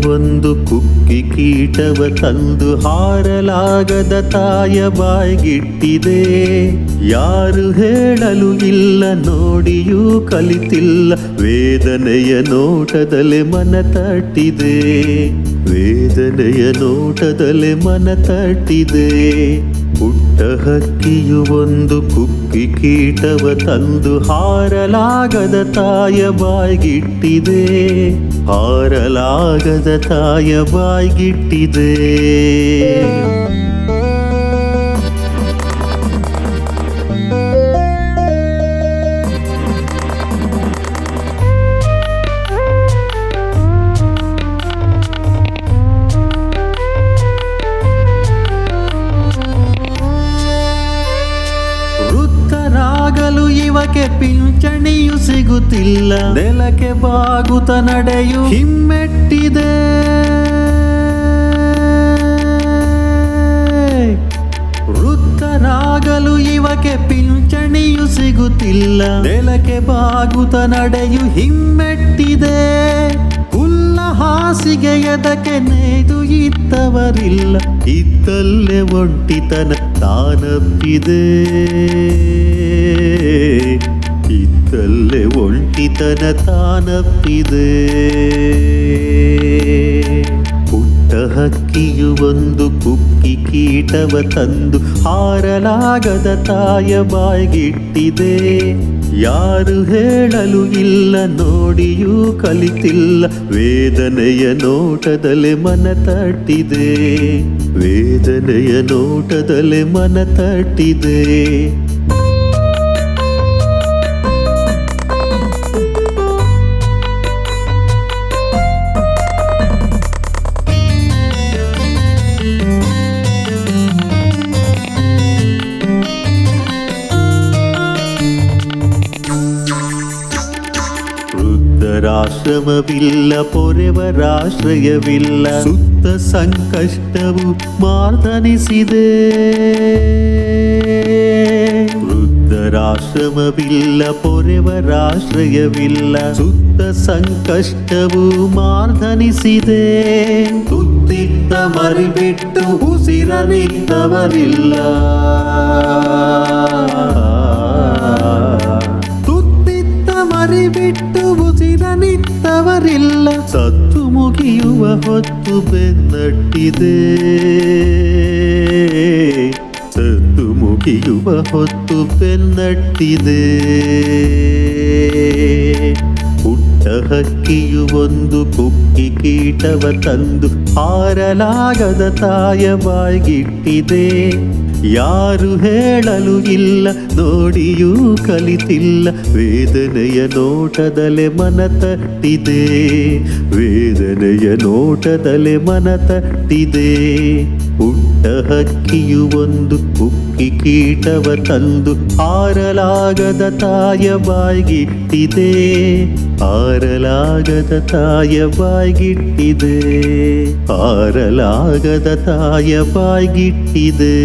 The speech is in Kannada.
ಒಂದು ಕುಕ್ಕಿ ಕೀಟವ ತಂದು ಹಾರಲಾಗದ ತಾಯ ಬಾಯ್ಗಿಟ್ಟಿದೆ. ಯಾರು ಹೇಳಲು ಇಲ್ಲ, ನೋಡಿಯೂ ಕಲಿತಿಲ್ಲ, ವೇದನೆಯ ನೋಟದಲ್ಲಿ ಮನ ತಟ್ಟಿದೆ. ವೇದನೆಯ ನೋಟದಲ್ಲಿ ಮನ ತಟ್ಟಿದೆ. ಪುಟ್ಟ ಹಕ್ಕಿಯು ಒಂದು ಕುಕ್ಕಿ ಕೀಟವ ತಂದು ಹಾರಲಾಗದ ತಾಯ ಬಾಯ್ಗಿಟ್ಟಿದೆ. ಹಾರಲಾಗದ ತಾಯ ಬಾಯ್ಗಿಟ್ಟಿದೆ. ವೃದ್ಧರಾಗಲು ಇವಕ್ಕೆ ಪಿಂಚಣಿಯು ಸಿಗುತ್ತಿಲ್ಲ, ನೆಲಕ್ಕೆ ಬಾಗುತ್ತ ನಡೆಯು ಹಿಮ್ಮೆಟ್ಟಿದೆ. ವೃದ್ಧರಾಗಲು ಇವಕ್ಕೆ ಪಿಂಚಣಿಯು ಸಿಗುತ್ತಿಲ್ಲ, ನೆಲಕ್ಕೆ ಬಾಗುತ್ತ ನಡೆಯು ಹಿಮ್ಮೆಟ್ಟಿದೆ. ಹುಲ್ಲ ಹಾಸಿಗೆ ಎದಕ್ಕೆ ನೇಯ್ದು ಇದ್ದವರಿಲ್ಲ, ಇದ್ದಲ್ಲೇ ಒಂಟಿತನ ತಾನಪ್ಪಿದೆ. ಇದ್ದಲ್ಲೇ ಒಂಟಿತನ ತಾನಪ್ಪಿದೆ. ಪುಟ್ಟ ಹಕ್ಕಿಯು ಒಂದು ಕುಕ್ಕಿ ಕೀಟವ ತಂದು ಹಾರಲಾಗದ ತಾಯ ಬಾಯ್ಗಿಟ್ಟಿದೆ. ಯಾರು ಹೇಳಲು ಇಲ್ಲ, ನೋಡಿಯೂ ಕಲಿತಿಲ್ಲ, ವೇದನೆಯ ನೋಟದಲ್ಲಿ ಮನ ತಟ್ಟಿದೆ. ವೇದನೆಯ ನೋಟದಲ್ಲಿ ಮನ ತಟ್ಟಿದೆ. ವೃದ್ಧರಾಶ್ರಮವಿಲ್ಲ, ಪೊರೆವರಾಶ್ರಯವಿಲ್ಲ, ಸುತ್ತ ಸಂಕಷ್ಟವು ಮಾರ್ದನಿಸಿದೆ. ವೃದ್ಧರಾಶ್ರಮವಿಲ್ಲ, ಪೊರೆವರಾಶ್ರಯವಿಲ್ಲ, ಸುತ್ತ ಸಂಕಷ್ಟವು ಮಾರ್ದನಿಸಿದೆ. ತುತ್ತಿದ್ದ ಮರಿಬಿಟ್ಟು ಉಸಿರನಿದ್ದವರಿಲ್ಲ, ಮರಿಬಿಟ್ಟು ಉಸಿರನಿದ್ದವರಿಲ್ಲ. ಸತ್ತು ಮುಗಿಯುವ ಹೊತ್ತು ಬೆನ್ನಟ್ಟಿದೆ. ಸತ್ತು ಮುಗಿಯುವ ಹೊತ್ತು ಬೆನ್ನಟ್ಟಿದೆ. ಪುಟ್ಟ ಹಕ್ಕಿಯು ಒಂದು ಕುಕ್ಕಿ ಕೀಟವ ತಂದು ಹಾರಲಾಗದ ತಾಯ ಬಾಯ್ಗಿಟ್ಟಿದೆ. ಯಾರು ಹೇಳಲು ಇಲ್ಲ, ನೋಡಿಯೂ ಕಲಿತಿಲ್ಲ, ವೇದನೆಯ ನೋಟದಲ್ಲಿ ಮನ ತಟ್ಟಿದೆ. ವೇದನೆಯ ನೋಟದಲ್ಲಿ ಮನ ತಟ್ಟಿದೆ. ಪುಟ್ಟ ಹಕ್ಕಿಯು ಒಂದು ಕುಕ್ಕಿ ಕೀಟವ ತಂದು ಹಾರಲಾಗದ ತಾಯ ಬಾಯ್ಗಿಟ್ಟಿದೆ. ಹಾರಲಾಗದ ತಾಯ ಬಾಯ್ಗಿಟ್ಟಿದೆ. ಹಾರಲಾಗದ ತಾಯ ಬಾಯ್ಗಿಟ್ಟಿದೆ.